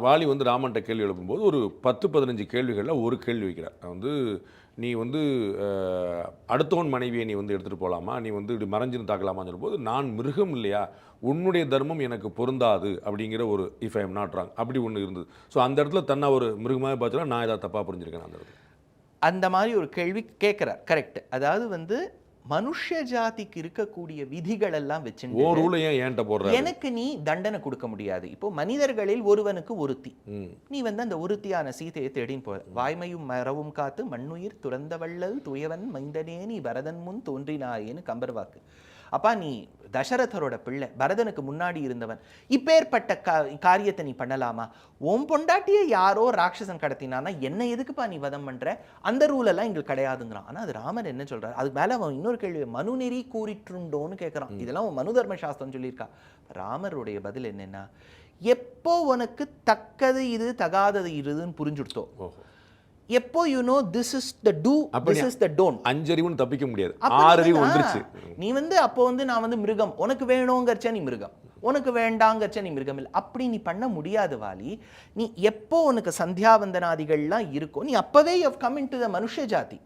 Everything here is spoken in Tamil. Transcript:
வாலி வந்து ராமன்ட்ட கேள்வி எழுப்பும்போது ஒரு 10-15 கேள்விகளில் ஒரு கேள்வி வைக்கிறார். நீ வந்து அடுத்தவன் மனைவியை நீ வந்து எடுத்துகிட்டு போகலாமா, நீ வந்து இப்படி மறைஞ்சின்னு தாக்கலாமான்னு சொல்லும்போது, நான் மிருகம் இல்லையா, உன்னுடைய தர்மம் எனக்கு பொருந்தாது அப்படிங்கிற ஒரு if I am not wrong அப்படி ஒன்று இருந்தது. ஸோ அந்த இடத்துல தன்னை ஒரு மிருகமாக பார்த்தா நான் ஏதாவது தப்பாக புரிஞ்சிருக்கேன் அந்த இடத்துல. அந்த மாதிரி ஒரு கேள்வி கேட்குறார். கரெக்ட். அதாவது வந்து மனுஷ ஜாதிக்கு இருக்கக்கூடிய விதிகள் எல்லாம் வச்சு எனக்கு நீ தண்டனை கொடுக்க முடியாது. இப்போ மனிதர்களில் ஒருவனுக்கு ஒருத்தி, நீ வந்து அந்த ஒருத்தியான சீதையை தேடின்னு போற. வாய்மையும் மரவும் காத்து மண்ணுயிர் துறந்த வள்ளல் துயவன் மைந்தனே நீ பரதன் முன் தோன்றினாயேன்னு கம்பர் வாக்கு. அப்பா நீ தசரதரோட பிள்ளை, பரதனுக்கு முன்னாடி இருந்தவன், இப்பேற்பட்ட காரியத்தை நீ பண்ணலாமா? உன் பொண்டாட்டியை யாரோ ராட்சசன் கடத்தினானா என்ன எதுக்குப்பா நீ வதம் பண்ற? அந்த ரூல் எல்லாம் எங்களுக்கு கிடையாதுங்கிறான். ஆனா அது ராமர் என்ன சொல்றாரு, அதுக்கு மேல அவன் இன்னொரு கேள்வி, மனு நெறி கூறிட்டுண்டோன்னு கேட்கறான். இதெல்லாம் மனு தர்ம சாஸ்திரம் சொல்லியிருக்கா. ராமருடைய பதில் என்னன்னா, எப்போ உனக்கு தக்கது இது தகாதது இதுன்னு புரிஞ்சுடுத்தோ, எப்போ you know this is the do, this is the don't, அஞ்சறிவுன்னு தப்பிக்க முடியாது, ஆறறிவு வந்துருச்சு. நீ வந்து அப்போ வந்து நான் வந்து மிருகம், உனக்கு வேணுங்கிறச்ச நீ மிருகம், உனக்கு வேண்டாங்கிறச்ச நீ மிருகம் இல்லை, அப்படி நீ பண்ண முடியாது வாலி. நீ எப்போ உனக்கு சந்தியாவந்தனாதிகள்லாம் இருக்கோ, நீ அப்பவே you have come into the மனுஷ ஜாதி.